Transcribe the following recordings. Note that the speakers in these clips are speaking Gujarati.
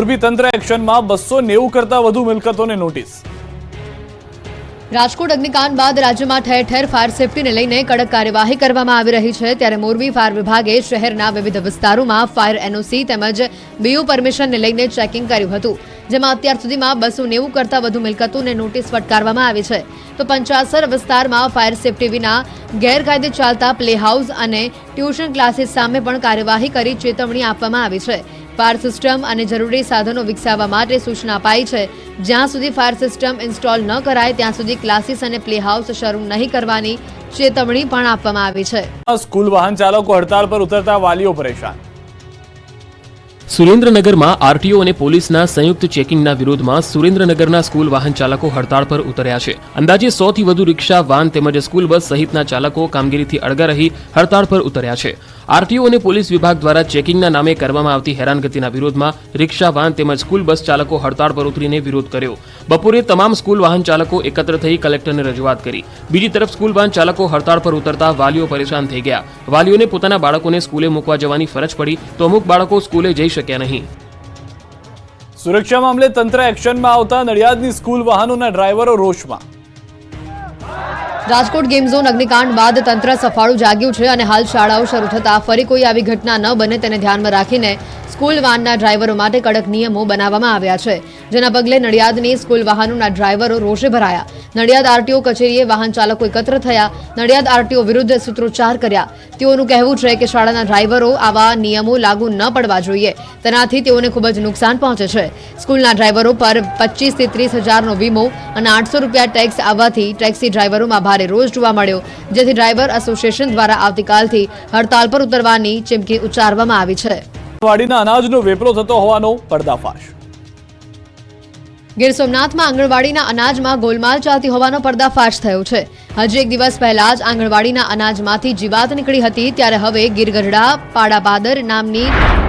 મોરબી તંત્ર એક્શનમાં 290 કરતા વધુ મિલકતોને નોટિસ। રાજકોટ અગ્નિકાંડ બાદ રાજ્યમાં ઠેર ઠેર ફાયર સેફટીને લઈને કડક કાર્યવાહી કરવામાં આવી રહી છે, ત્યારે મોરબી ફાયર વિભાગે શહેરના વિવિધ વિસ્તારોમાં ફાયર એનઓસી તેમજ બીયુ પરમિશનને લઈને ચેકિંગ કર્યું હતું, જેમાં અત્યાર સુધીમાં 290 કરતા વધુ મિલકતોને નોટિસ ફટકારવામાં આવી છે। તો 75 વિસ્તારમાં ફાયર સેફટી વિના ગેરકાયદે ચાલતા પ્લે હાઉસ અને ટ્યુશન ક્લાસીસ સામે પણ કાર્યવાહી કરી ચેતવણી આપવામાં આવી છે। ફાયર સિસ્ટમ અને જરૂરી સાધનો વિકસાવવા માટે સૂચના અપાઈ છે। જ્યાં સુધી ફાયર સિસ્ટમ ઇન્સ્ટોલ ન કરાય ત્યાં સુધી ક્લાસીસ અને પ્લે હાઉસ શરૂ નહીં કરવાની ચેતવણી પણ આપવામાં આવી છે। સ્કૂલ વાહન ચાલકો હડતાળ પર ઉતરતા વાલીઓ પરેશાન। સુરેન્દ્રનગરમાં આરટીઓ અને પોલીસના સંયુક્ત ચેકિંગના વિરોધમાં સુરેન્દ્રનગરના સ્કૂલ વાહન ચાલકો હડતાળ પર ઉતર્યા છે। અંદાજે 100 થી વધુ રિક્ષા, વાન તેમજ સ્કૂલ બસ સહિતના ચાલકો કામગીરીથી અળગા રહી હડતાળ પર ઉતર્યા છે। આરટીઓ અને પોલીસ વિભાગ દ્વારા ચેકિંગના નામે કરવામાં આવતી હેરાનગતિના વિરોધમાં રિક્ષા, વાન તેમજ સ્કૂલ બસ ચાલકો હડતાળ પર ઉતરીને વિરોધ કર્યો। બપોરે તમામ સ્કૂલ વાહન ચાલકો એકત્ર થઈ કલેક્ટરને રજૂઆત કરી। બીજી તરફ સ્કૂલ વાહન ચાલકો હડતાળ પર ઉતરતા વાલીઓ પરેશાન થઈ ગયા। વાલીઓને પોતાના બાળકોને સ્કૂલે મૂકવા જવાની ફરજ પડી તો અમુક બાળકો સ્કૂલે જઈ શક્યા નહીં। સુરક્ષા મામલે તંત્ર એક્શનમાં આવતા નડિયાદની સ્કૂલ વાહનોના ડ્રાઈવરો રોષમાં। રાજકોટ ગેમ ઝોન અગ્નિકાંડ બાદ તંત્ર સફાળું જાગ્યું છે અને હાલ શાળાઓ શરૂ થતા ફરી કોઈ આવી ઘટના ન બને તેને ધ્યાનમાં રાખીને સ્કૂલ વાનના ડ્રાઈવરો માટે કડક નિયમો બનાવવામાં આવ્યા છે, જેના પગલે નડિયાદની સ્કૂલ વાહનોના ડ્રાઈવરો રોષે ભરાયા। નડિયાદ આરટીઓ કચેરીએ વાહન ચાલકો એકત્ર થયા, નડિયાદ આરટીઓ વિરુદ્ધ સૂત્રોચ્ચાર કર્યા। તેઓનું કહેવું છે કે શાળાના ડ્રાઈવરો આવા નિયમો લાગુ ન પડવા જોઈએ, તેનાથી તેઓને ખૂબ જ નુકસાન પહોંચે છે। સ્કૂલના ડ્રાઈવરો પર 25 થી 30 હજારનો વીમો અને 800 રૂપિયા ટેક્સ આવવાથી ટેક્સી ડ્રાઈવરોમાં ભારે રોષ જોવા મળ્યો, જેથી ડ્રાઈવર એસોસિએશન દ્વારા આવતીકાલથી હડતાળ પર ઉતરવાની ચીમકી ઉચ્ચારવામાં આવી છે। આંગણવાડીના અનાજનો વેપરો થતો હોવાનો પર્દાફાશ। ગીર સોમનાથમાં આંગણવાડીના અનાજમાં ગોલમાલ ચાલતી હોવાનો પર્દાફાશ થયો છે। હજી એક દિવસ પહેલા જ આંગણવાડીના અનાજમાંથી જીવાત નીકળી હતી, ત્યારે હવે ગીરગઢડા પાડાપાદર નામની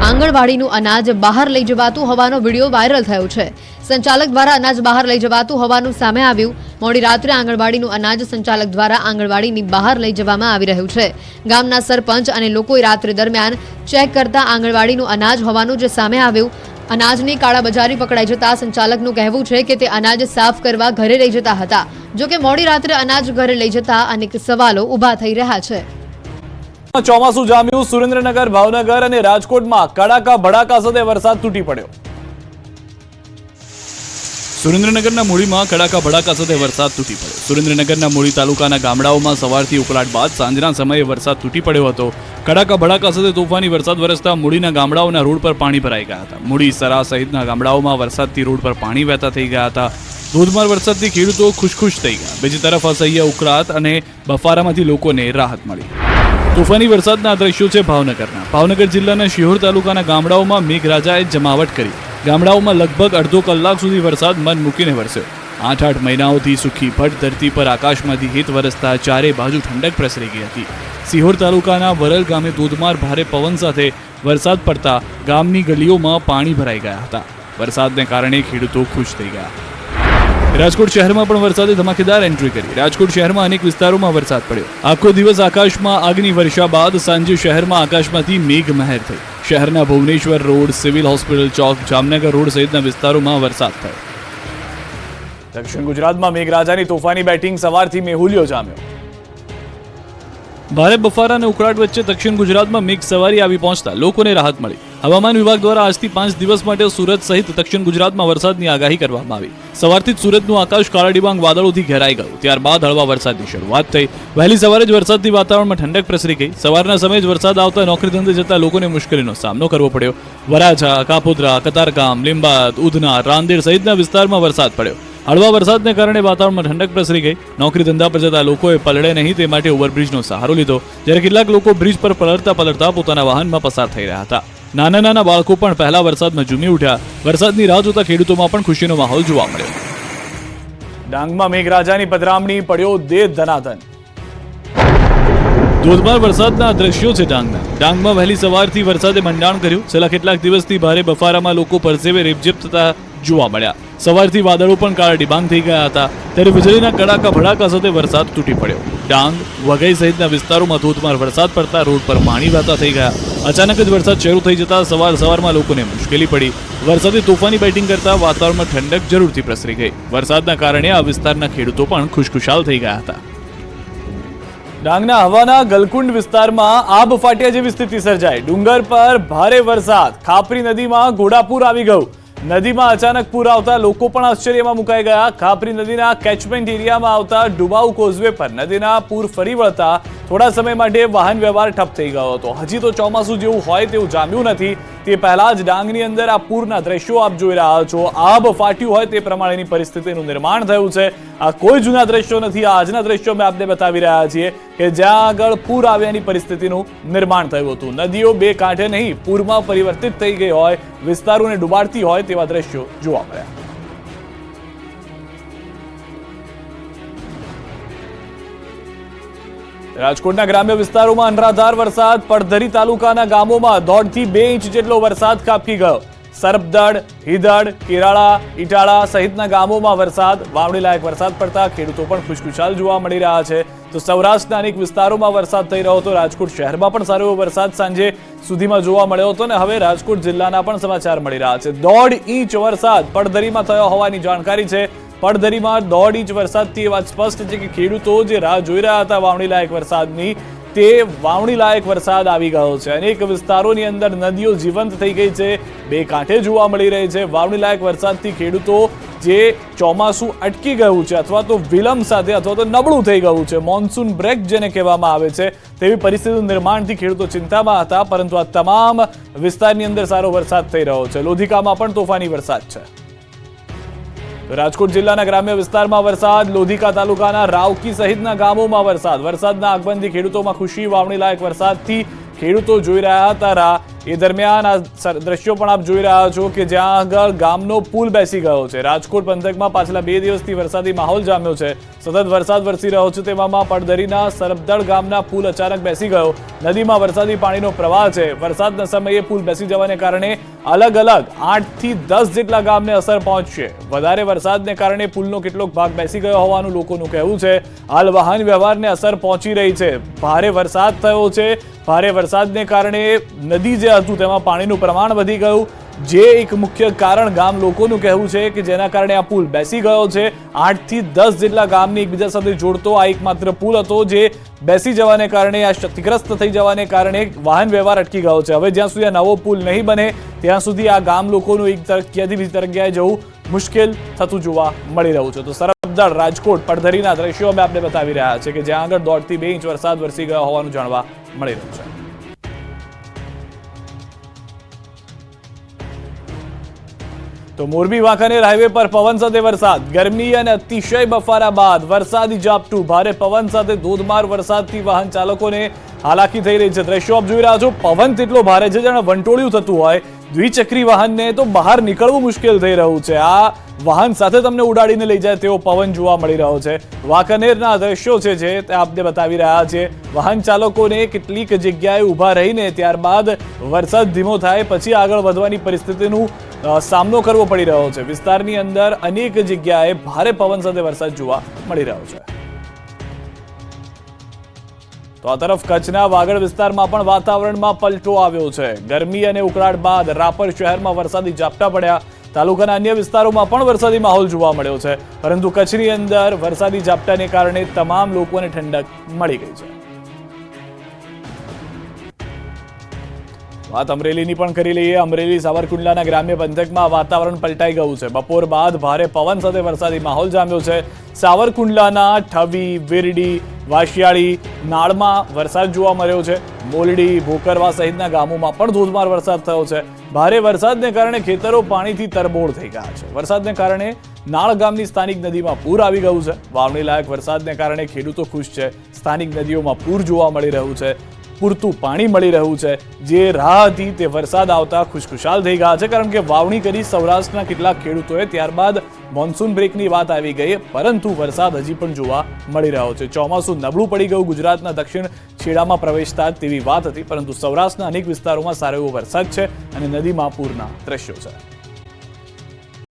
આંગણવાડીનું અનાજ બહાર લઈ જવાતું હોવાનો વિડીયો વાયરલ થયો છે। સંચાલક દ્વારા અનાજ બહાર લઈ જવાતું હોવાનું સામે આવ્યું। મોડી રાત્રે આંગણવાડીનું અનાજ સંચાલક દ્વારા આંગણવાડીની બહાર લઈ જવામાં આવી રહ્યું છે। ગામના સરપંચ અને લોકોએ રાત્રિ દરમિયાન ચેક કરતા આંગણવાડીનું અનાજ હોવાનું જે સામે આવ્યું। અનાજની કાળાબજારી પકડાઈ જતા સંચાલકનું કહેવું છે કે તે અનાજ સાફ કરવા ઘરે લઈ જતા હતા, જો કે મોડી રાત્રે અનાજ ઘરે લઈ જતા અનેક સવાલો ઊભા થઈ રહ્યા છે। ચોમાસું જામ્યું। સુરેન્દ્રનગર, ભાવનગર અને રાજકોટમાં કડાકા ભડાકા સાથે વરસાદ તૂટી પડ્યો। સુરેન્દ્રનગરના મૂળીમાં કડાકા ભડાકા સાથે વરસાદ તૂટી પડ્યો। સુરેન્દ્રનગરના મૂળી તાલુકાના ગામડાઓમાં સવારથી ઉકળાટ બાદ સાંજના સમયે વરસાદ તૂટી પડ્યો હતો। કડાકા ભડાકા સાથે તોફાની વરસાદ વરસતા મૂળીના ગામડાઓના રોડ પર પાણી ભરાઈ ગયા હતા। મૂળી, સરા સહિતના ગામડાઓમાં વરસાદથી રોડ પર પાણી વહેતા થઈ ગયા હતા। ધોધમાર વરસાદથી ખેડૂતો ખુશખુશ થઈ ગયા। બીજી તરફ અસહ્ય ઉકળાટ અને બફારામાંથી લોકોને રાહત મળી। તોફાની વરસાદના દ્રશ્યો છે ભાવનગરના। ભાવનગર જિલ્લાના શિહોર તાલુકાના ગામડાઓમાં મેઘરાજાએ જમાવટ કરી। ગામડાઓમાં લગભગ અડધો કલાક સુધી વરસાદ મન મૂકીને વરસ્યો। 8 મહિનાઓથી સુખી ભટ્ટ ધરતી પર આકાશમાંથી હિત વરસતા ચારે બાજુ ઠંડક પ્રસરી ગઈ હતી। સિહોર તાલુકાના વરલ ગામે ધોધમાર ભારે પવન સાથે વરસાદ પડતા ગામની ગલીઓમાં પાણી ભરાઈ ગયા હતા। વરસાદને કારણે ખેડૂતો ખુશ થઈ ગયા। રાજકોટ શહેરમાં પણ વરસાદે ધમાકેદાર એન્ટ્રી કરી। રાજકોટ શહેરમાં અનેક વિસ્તારોમાં વરસાદ પડ્યો। આખો દિવસ આકાશમાં આગની વર્ષા બાદ સાંજે શહેરમાં આકાશમાંથી મેઘમહેર થઈ। શહેરના ભુવનેશ્વર રોડ, સિવિલ હોસ્પિટલ ચોક, જામનગર રોડ સહિતના વિસ્તારોમાં વરસાદ થયો। દક્ષિણ ગુજરાતમાં મેઘરાજાની તોફાની બેટિંગ સવારથી મેહુલિયો જામ્યો। ભારે બફારા અને ઉકળાટ વચ્ચે દક્ષિણ ગુજરાતમાં મેઘ સવારી આવી પહોંચતા લોકોને રાહત મળી। હવામાન વિભાગ દ્વારા આજથી 5 દિવસ માટે સુરત સહિત દક્ષિણ ગુજરાતમાં વરસાદની આગાહી કરવામાં આવી। સવારથી જ સુરતનું આકાશ કાળા ડિબાંગ વાદળોથી ઘેરાઈ ગયું। ત્યારબાદ હળવા વરસાદની શરૂઆત થઈ। વહેલી સવારે જ વરસાદથી વાતાવરણમાં ઠંડક પ્રસરી ગઈ। સવારના સમયે જ વરસાદ આવતા નોકરી ધંધે જતા લોકોને મુશ્કેલીનો સામનો કરવો પડ્યો। વરાછા, કાપોદ્રા, કતારગામ, લીંબાદ, ઉધના, રાંદેર સહિતના વિસ્તારમાં વરસાદ પડ્યો। હળવા વરસાદને કારણે વાતાવરણમાં ઠંડક પ્રસરી ગઈ। નોકરી ધંધા પર જતા લોકોએ પલળે નહીં તે માટે ઓવરબ્રિજનો સહારો લીધો, જ્યારે કેટલાક લોકો બ્રિજ પર પલળતા પોતાના વાહનમાં પસાર થઈ રહ્યા હતા। નાના બાળકો પણ પહેલા વરસાદમાં ઝૂમી ઉઠ્યા। વરસાદની રાહ જોતા ખેડૂતોમાં પણ ખુશીનો માહોલ જોવા મળ્યો। ડાંગમાં મેઘરાજાની પધરામણી, પડ્યો દેહ ધનાધન। ધોધમાર વરસાદના દ્રશ્યો છે ડાંગના। ડાંગમાં વહેલી સવારથી વરસાદે મંડાણ કર્યું। છેલ્લા કેટલાક દિવસથી ભારે બફારામાં લોકો પરસેવે રેબઝેબ થતા જોવા મળ્યા। સવારથી વાદળો પણ કાળા ડિબાંગ થઈ ગયા હતા, ત્યારે વીજળીના કડાકા ભડાકા સાથે વરસાદ તૂટી પડ્યો। ડાંગ, વઘઈ સહિતના વિસ્તારોમાં ધોધમાર વરસાદ પડતા રોડ પર પાણી વહેતા થઈ ગયા. અચાનક જ વરસાદ શરૂ થઈ જતા સવારમાં લોકોને મુશ્કેલી પડી. વરસાદે તોફાની બેટિંગ કરતા વાતાવરણમાં ઠંડક જરૂરથી પ્રસરી ગઈ. વરસાદના કારણે આ વિસ્તારના ખેડૂતો પણ ખુશખુશાલ થઈ ગયા હતા. ડાંગના હવાના ગલકુંડ વિસ્તારમાં આબ ફાટ્યા જેવી સ્થિતિ સર્જાઈ. ડુંગર પર ભારે વરસાદ, ખાપરી નદીમાં ઘોડાપૂર આવી ગયું. નદીમાં અચાનક પૂર આવતા લોકો પણ આશ્ચર્યમાં મુકાઈ ગયા. ખાપરી નદીના કેચમેન્ટ એરિયામાં આવતા ડુબાઉ કોઝવે પર નદીના પૂર ફરી વળતા થોડા સમય માટે વાહન વ્યવહાર ઠપ થઈ ગયો હતો. હજી તો ચોમાસું જેવું હોય તેવું જામ્યું નથી. તે પહેલા જ ડાંગની અંદર આ પૂરના દ્રશ્યો આપ જોઈ રહ્યા છો. આબ ફાટ્યું હોય તે પ્રમાણેની પરિસ્થિતિનું નિર્માણ થયું છે. આ કોઈ જૂના દ્રશ્યો નથી. આજના દ્રશ્યો અમે આપને બતાવી રહ્યા છીએ કે જ્યાં આગળ પૂર આવ્યાની પરિસ્થિતિનું નિર્માણ થયું હતું. નદીઓ બે કાંઠે નહીં, પૂરમાં પરિવર્તિત થઈ ગઈ હોય, વિસ્તારોને ડુબાડતી હોય તેવા દ્રશ્યો જોવા મળ્યા. રાજકોટના ગ્રામ્ય વિસ્તારોમાં અનરાધાર વરસાદ. પડધરી તાલુકાના ગામોમાં 1.5 થી 2 ઇંચ જેટલો વરસાદ ખાબકી ગયો. સરપદડ, હિદડ, કેરાળા, ઇટાળા સહિતના ગામોમાં વરસાદ. વાવણી લાયક વરસાદ પડતા ખેડૂતો પણ ખુશખુશાલ જોવા મળી રહ્યા છે. તો સૌરાષ્ટ્રના અનેક વિસ્તારોમાં વરસાદ થઈ રહ્યો હતો. રાજકોટ શહેરમાં પણ સારો એવો વરસાદ સાંજે સુધીમાં જોવા મળ્યો હતો અને હવે રાજકોટ જિલ્લાના પણ સમાચાર મળી રહ્યા છે. 1.5 ઇંચ વરસાદ પડધરીમાં થયો હોવાની જાણકારી છે. પડધરીમાં 1.5 ઇંચ વરસાદથી એ વાત સ્પષ્ટ છે કે ખેડૂતો જે રાહ જોઈ રહ્યા હતા વાવણી લાયક વરસાદની, તે વાવણી લાયક વરસાદ આવી ગયો છે. અનેક વિસ્તારોની અંદર નદીઓ જીવંત થઈ ગઈ છે, બે કાંઠે જોવા મળી રહી છે. વાવણી લાયક વરસાદથી ખેડૂતો જે ચોમાસું અટકી ગયું છે અથવા તો વિલંબ સાથે અથવા તો નબળું થઈ ગયું છે, મોન્સૂન બ્રેક જેને કહેવામાં આવે છે, તેવી પરિસ્થિતિનું નિર્માણથી ખેડૂતો ચિંતામાં હતા. પરંતુ આ તમામ વિસ્તારની અંદર સારો વરસાદ થઈ રહ્યો છે. લોધિકામાં પણ તોફાની વરસાદ છે. રાજકોટ જિલ્લાના ગ્રામ્ય વિસ્તારમાં વરસાદ. લોધિકા તાલુકાના રાવકી સહિતના ગામોમાં વરસાદ. વરસાદના આગમનથી ખેડૂતોમાં ખુશી. વાવણી લાયક વરસાદથી ખેડૂતો જોઈ રહ્યા હતા રાહ. એ દરમિયાન આ દ્રશ્યો પણ આપ જોઈ રહ્યા છો કે જ્યાં આગળ ગામનો પુલ બેસી ગયો છે. રાજકોટ પંથકમાં પાછલા 2 દિવસથી વરસાદી માહોલ જામ્યો છે. સતત વરસાદ વરસી રહ્યો છે. તેવામાં પડધરીના સરપદડ ગામના પુલ અચાનક બેસી ગયો. નદીમાં વરસાદી પાણીનો પ્રવાહ છે. વરસાદના સમયે પુલ બેસી જવાને કારણે અલગ અલગ 8 થી 10 જેટલા ગામને અસર પહોંચશે. વધારે વરસાદને કારણે પુલનો કેટલોક ભાગ બેસી ગયો હોવાનું લોકોનું કહેવું છે. હાલ વાહન વ્યવહારને અસર પહોંચી રહી છે. ભારે વરસાદ થયો છે. ભારે વરસાદને કારણે નદી જે હતું તેમાં પાણીનું પ્રમાણ વધી ગયું, જે એક મુખ્ય કારણ ગામ લોકોનું કહેવું છે કે જેના કારણે આ પુલ બેસી ગયો છે. 8 થી 10 જેટલા ગામને એકબીજા સાથે જોડતો આ એકમાત્ર પુલ હતો જે બેસી જવાને કારણે, આ ક્ષતિગ્રસ્ત થઈ જવાને કારણે વાહન વ્યવહાર અટકી ગયો છે. હવે જ્યાં સુધી આ નવો પુલ નહીં બને ત્યાં સુધી આ ગામ લોકોનું એક તરફથી બીજી જગ્યાએ જવું મુશ્કેલ થતું જોવા મળી રહ્યું છે. તો સરપદડ, રાજકોટ, પડધરીના દ્રશ્યો અમે આપને બતાવી રહ્યા છે કે જ્યાં આગળ 1.5 થી 2 ઇંચ વરસાદ વરસી ગયો હોવાનું જાણવા મળી રહ્યું છે. તો મોરબી વાંકાનેર હાઈવે પર પવન સાથે વરસાદ. ગરમી અને અતિશય બફારા બાદ વરસાદી ઝાપટું. ભારે પવન સાથે ધોધમાર વરસાદથી વાહન ચાલકોને હાલાકી થઈ રહી છે. દ્રશ્યો આપ જોઈ રહ્યા છો. પવન તેટલો ભારે છે જાણે વંટોળિયું થતું હોય. દ્વિચક્રી વાહનને તો બહાર નીકળવું મુશ્કેલ થઈ રહ્યું છે. આ વાહન સાથે તમને ઉડાડીને લઈ જાય તેવો પવન જોવા મળી રહ્યો છે. વાંકાનેરના દ્રશ્યો છે જે તે આપને બતાવી રહ્યા છે. વાહન ચાલકોને કેટલીક જગ્યાએ ઊભા રહીને ત્યારબાદ વરસાદ ધીમો થાય પછી આગળ વધવાની પરિસ્થિતિનું સામનો કરવો પડી રહ્યો છે. વિસ્તારની અંદર અનેક જગ્યાએ ભારે પવન સાથે વરસાદ જોવા મળી રહ્યો છે. તો આ તરફ કચ્છના વાગડ વિસ્તારમાં પણ વાતાવરણમાં પલટો આવ્યો છે. ગરમી અને ઉકળાટ બાદ રાપર શહેરમાં વરસાદી ઝાપટા પડ્યા. તાલુકાના અન્ય વિસ્તારોમાં પણ વરસાદી માહોલ જોવા મળ્યો છે. પરંતુ કચ્છની અંદર વરસાદી ઝાપટાને કારણે તમામ લોકોને ઠંડક મળી ગઈ છે. વાત અમરેલીની પણ કરી લઈએ. અમરેલી સાવરકુંડલાના ગ્રામ્ય પંથકમાં વાતાવરણ પલટાઈ ગયું છે. બપોર બાદ ભારે પવન સાથે વરસાદી માહોલ જામ્યો છે. સાવરકુંડલાના ઠવી, વિરડી, વાશિયાળી, નાળમાં વરસાદ જોવા મળ્યો છે. મોલડી, ભોકરવા સહિતના ગામોમાં પણ ધોધમાર વરસાદ થયો છે. ભારે વરસાદને કારણે ખેતરો પાણીથી તરબોળ થઈ ગયા છે. વરસાદને કારણે નાળ ગામની સ્થાનિક નદીમાં પૂર આવી ગયું છે. વાવણી લાયક વરસાદને કારણે ખેડૂતો ખુશ છે. સ્થાનિક નદીઓમાં પૂર જોવા મળી રહ્યું છે. પૂરતું પાણી મળી રહ્યું છે. જે રાહ હતી તે વરસાદ આવતા ખુશખુશાલ થઈ ગયા છે. કારણ કે વાવણી કરી સૌરાષ્ટ્રના કેટલાક ખેડૂતોએ, ત્યારબાદ મોન્સૂન બ્રેકની વાત આવી ગઈ, પરંતુ વરસાદ હજી પણ જોવા મળી રહ્યો છે. ચોમાસું નબળું પડી ગયું ગુજરાતના દક્ષિણ છેડામાં પ્રવેશતા તેવી વાત હતી, પરંતુ સૌરાષ્ટ્રના અનેક વિસ્તારોમાં સારો એવો વરસાદ છે અને નદીમાં પૂરના દ્રશ્યો છે.